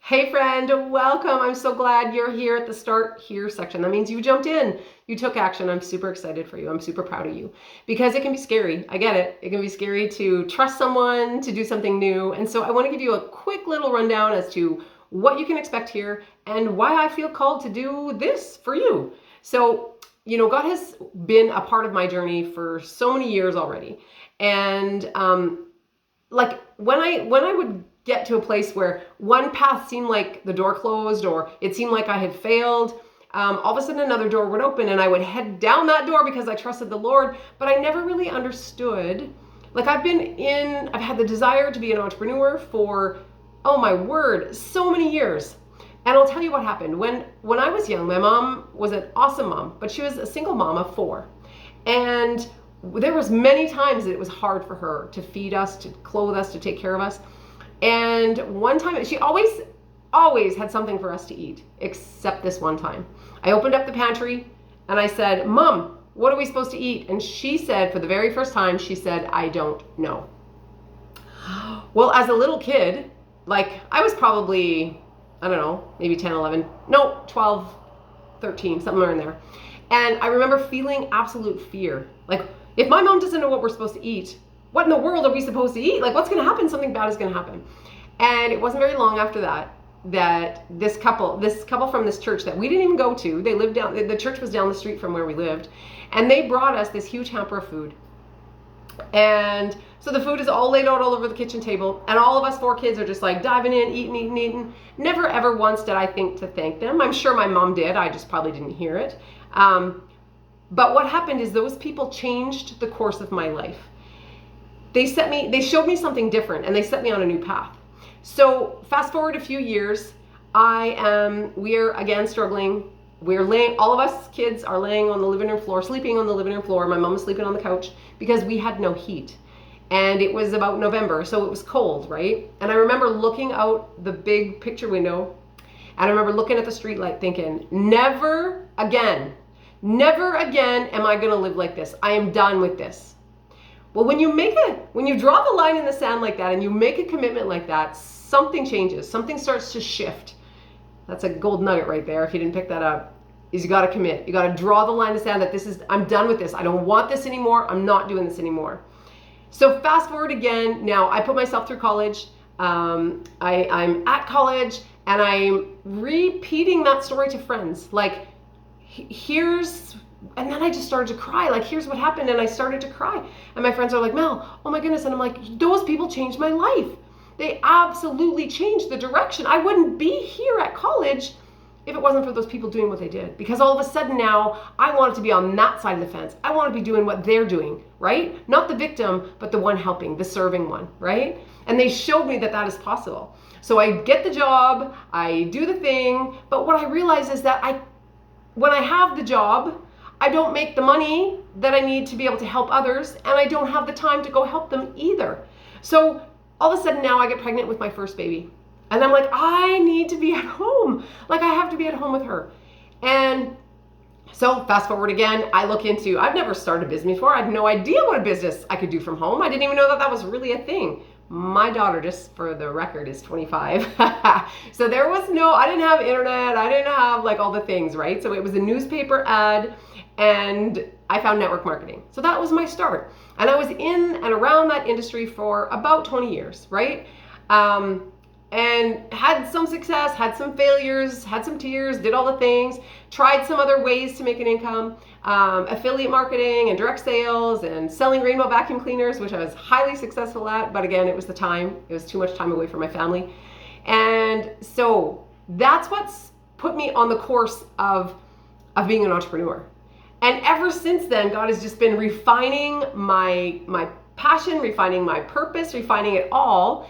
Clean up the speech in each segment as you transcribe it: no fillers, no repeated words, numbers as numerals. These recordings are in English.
Hey friend, welcome. I'm so glad you're here at the start here section. That means you jumped in, you took action. I'm super excited for you. I'm super proud of you because it can be scary. I get it. It can be scary to trust someone, to do something new. And so I want to give you a quick little rundown as to what you can expect here and why I feel called to do this for you. So, God has been a part of my journey for so many years already. And like when I would get to a place where one path seemed like the door closed or it seemed like I had failed, all of a sudden another door would open and I would head down that door because I trusted the Lord, but I never really understood. Like I've had the desire to be an entrepreneur for, oh my word, so many years. And I'll tell you what happened. When I was young, my mom was an awesome mom, but she was a single mom of 4. And there was many times that it was hard for her to feed us, to clothe us, to take care of us. And one time, she always had something for us to eat, except this one time. I opened up the pantry and I said, Mom, what are we supposed to eat? And she said, for the very first time, she said, I don't know. Well, as a little kid, like I was probably, I don't know, maybe 10, 11, no, 12, 13, somewhere in there. And I remember feeling absolute fear. Like, if my mom doesn't know what we're supposed to eat, what in the world are we supposed to eat? Like, what's going to happen? Something bad is going to happen. And it wasn't very long after that this couple from this church that we didn't even go to, the church was down the street from where we lived, and they brought us this huge hamper of food. And so the food is all laid out all over the kitchen table, and all of us 4 kids are just like diving in, eating. Never ever once did I think to thank them. I'm sure my mom did. I just probably didn't hear it. But what happened is those people changed the course of my life. They showed me something different, and they set me on a new path. So fast forward a few years, we're again struggling. All of us kids are laying on the living room floor, sleeping on the living room floor. My mom was sleeping on the couch because we had no heat. And it was about November, so it was cold, right? And I remember looking out the big picture window, and I remember looking at the street light thinking, never again am I gonna live like this. I am done with this. Well, when you draw the line in the sand like that and you make a commitment like that, something changes. Something starts to shift. That's a gold nugget right there. If you didn't pick that up, is you got to commit. You got to draw the line in the sand that I'm done with this. I don't want this anymore. I'm not doing this anymore. So fast forward again. Now I put myself through college. I'm at college and I'm repeating that story to friends. Like, and then I just started to cry. Like, here's what happened. And I started to cry. And my friends are like, Mel, oh my goodness. And I'm like, those people changed my life. They absolutely changed the direction. I wouldn't be here at college if it wasn't for those people doing what they did. Because all of a sudden now, I wanted to be on that side of the fence. I want to be doing what they're doing, right? Not the victim, but the one helping, the serving one, right? And they showed me that is possible. So I get the job, I do the thing, but what I realize is that when I have the job, I don't make the money that I need to be able to help others, and I don't have the time to go help them either. So all of a sudden now I get pregnant with my first baby. And I'm like, I need to be at home. Like, I have to be at home with her. And so fast forward again, I've never started a business before. I had no idea what a business I could do from home. I didn't even know that was really a thing. My daughter, just for the record, is 25. So I didn't have internet. I didn't have like all the things, right? So it was a newspaper ad, and I found network marketing. So that was my start. And I was in and around that industry for about 20 years, right? And had some success, had some failures, had some tears, did all the things, tried some other ways to make an income, affiliate marketing and direct sales and selling rainbow vacuum cleaners, which I was highly successful at. But again, it was too much time away from my family. And so that's what's put me on the course of being an entrepreneur. And ever since then, God has just been refining my passion, refining my purpose, refining it all.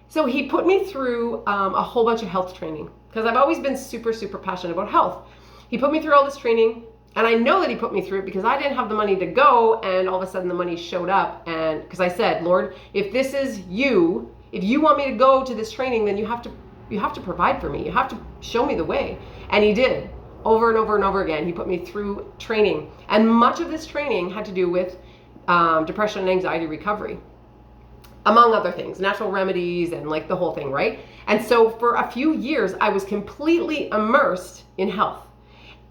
So he put me through a whole bunch of health training because I've always been super, super passionate about health. He put me through all this training, and I know that he put me through it because I didn't have the money to go, and all of a sudden the money showed up. And because I said, Lord, if this is you, if you want me to go to this training, then you have to provide for me. You have to show me the way. And he did. Over and over and over again, he put me through training. And much of this training had to do with depression and anxiety recovery, among other things, natural remedies and like the whole thing, right? And so for a few years, I was completely immersed in health.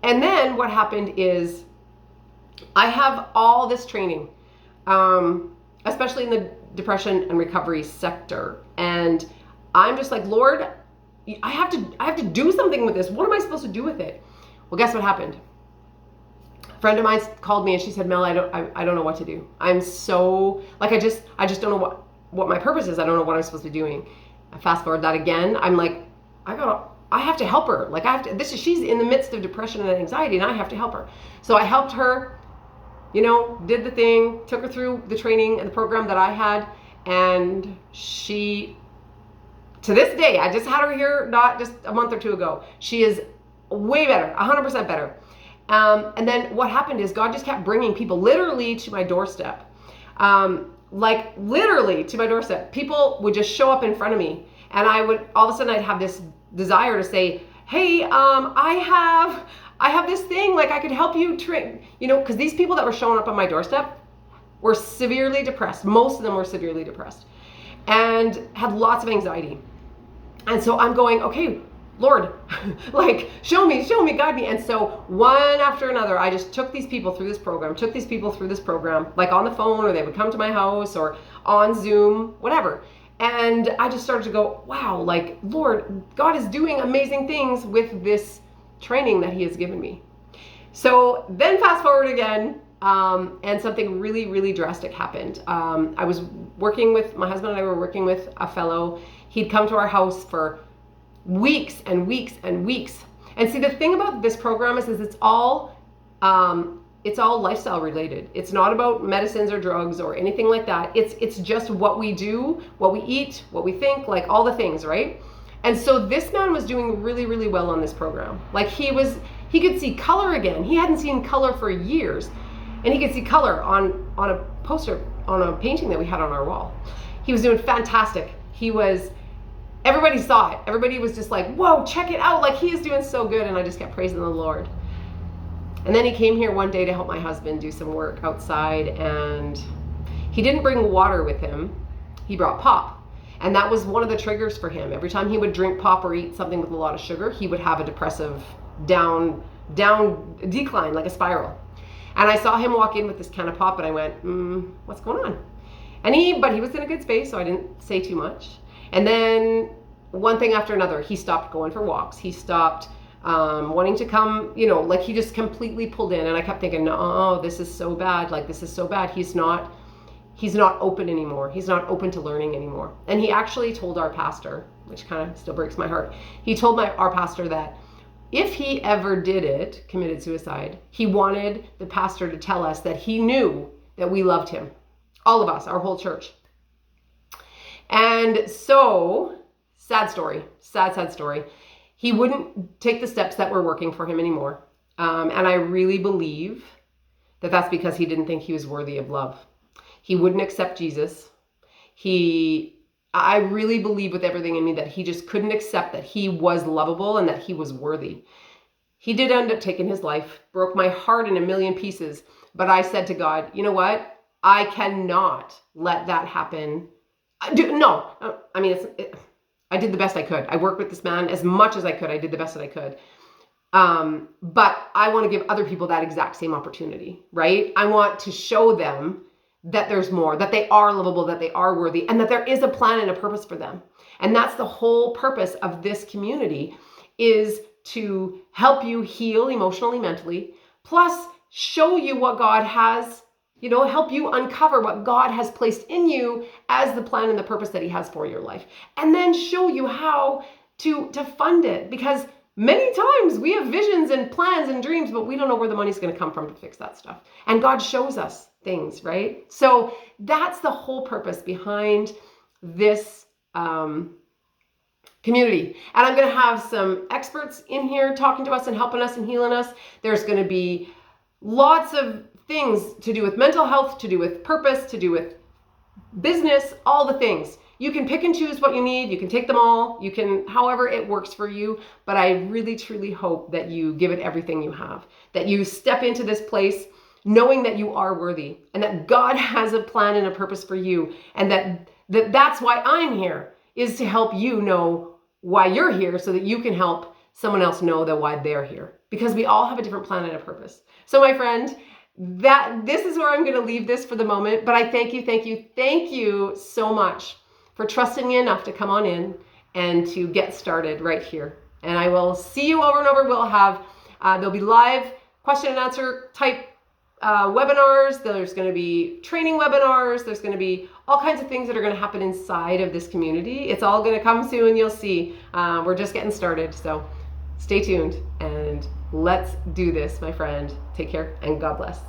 And then what happened is I have all this training, especially in the depression and recovery sector. And I'm just like, Lord, I have to do something with this. What am I supposed to do with it? Well, guess what happened? A friend of mine called me and she said, Mel, I don't know what to do. I'm so like, I just don't know what my purpose is. I don't know what I'm supposed to be doing. I fast forward that again. I'm like, I have to help her. Like she's in the midst of depression and anxiety and I have to help her. So I helped her, did the thing, took her through the training and the program that I had. And she, to this day, I just had her here not just a month or two ago. She is way better, 100% better. And then what happened is God just kept bringing people literally to my doorstep. Like literally to my doorstep. People would just show up in front of me and all of a sudden I'd have this desire to say, hey, I have this thing, like I could help you train, because these people that were showing up on my doorstep were severely depressed. Most of them were severely depressed and had lots of anxiety. And so I'm going, okay, Lord, like show me, guide me. And so one after another, I just took these people through this program, like on the phone, or they would come to my house or on Zoom, whatever. And I just started to go, wow, like Lord, God is doing amazing things with this training that he has given me. So then fast forward again, and something really, really drastic happened. I was working with, my husband and I were working with a fellow. He'd come to our house for weeks and weeks and weeks. And see, the thing about this program is it's all lifestyle related. It's not about medicines or drugs or anything like that. It's just what we do, what we eat, what we think, like all the things, right? And so this man was doing really, really well on this program. Like he could see color again. He hadn't seen color for years. And he could see color on a poster, on a painting that we had on our wall. He was doing fantastic. Everybody saw it. Everybody was just like, whoa, check it out. Like he is doing so good. And I just kept praising the Lord. And then he came here one day to help my husband do some work outside. And he didn't bring water with him. He brought pop. And that was one of the triggers for him. Every time he would drink pop or eat something with a lot of sugar, he would have a depressive down decline, like a spiral. And I saw him walk in with this can of pop and I went, what's going on? But he was in a good space, so I didn't say too much. And then one thing after another, he stopped going for walks. He stopped wanting to come, like he just completely pulled in. And I kept thinking, no, this is so bad. Like this is so bad. He's not open anymore. He's not open to learning anymore. And he actually told our pastor, which kind of still breaks my heart. He told our pastor that if he ever committed suicide, he wanted the pastor to tell us that he knew that we loved him. All of us, our whole church. And so, sad story. He wouldn't take the steps that were working for him anymore. And I really believe that that's because he didn't think he was worthy of love. He wouldn't accept Jesus. I really believe with everything in me that he just couldn't accept that he was lovable and that he was worthy. He did end up taking his life, broke my heart in a million pieces. But I said to God, you know what? I cannot let that happen. I did the best I could. I worked with this man as much as I could. I did the best that I could. But I want to give other people that exact same opportunity, right? I want to show them that there's more, that they are lovable, that they are worthy, and that there is a plan and a purpose for them. And that's the whole purpose of this community, is to help you heal emotionally, mentally, plus show you what God has, help you uncover what God has placed in you as the plan and the purpose that he has for your life. And then show you how to fund it. Because many times we have visions and plans and dreams, but we don't know where the money's going to come from to fix that stuff. And God shows us things, right? So that's the whole purpose behind this community. And I'm going to have some experts in here talking to us and helping us and healing us. There's going to be lots of things to do with mental health, to do with purpose, to do with business, all the things. You can pick and choose what you need. You can take them all. You can, however it works for you. But I really, truly hope that you give it everything you have, that you step into this place knowing that you are worthy and that God has a plan and a purpose for you. And that's why I'm here, is to help you know why you're here so that you can help someone else know that why they're here, because we all have a different plan and a purpose. So my friend, this is where I'm going to leave this for the moment, but I thank you so much for trusting me enough to come on in and to get started right here. And I will see you over and over. We'll have, there'll be live question and answer type webinars. There's going to be training webinars. There's going to be all kinds of things that are going to happen inside of this community. It's all going to come soon. You'll see. We're just getting started. So stay tuned and let's do this, my friend. Take care and God bless.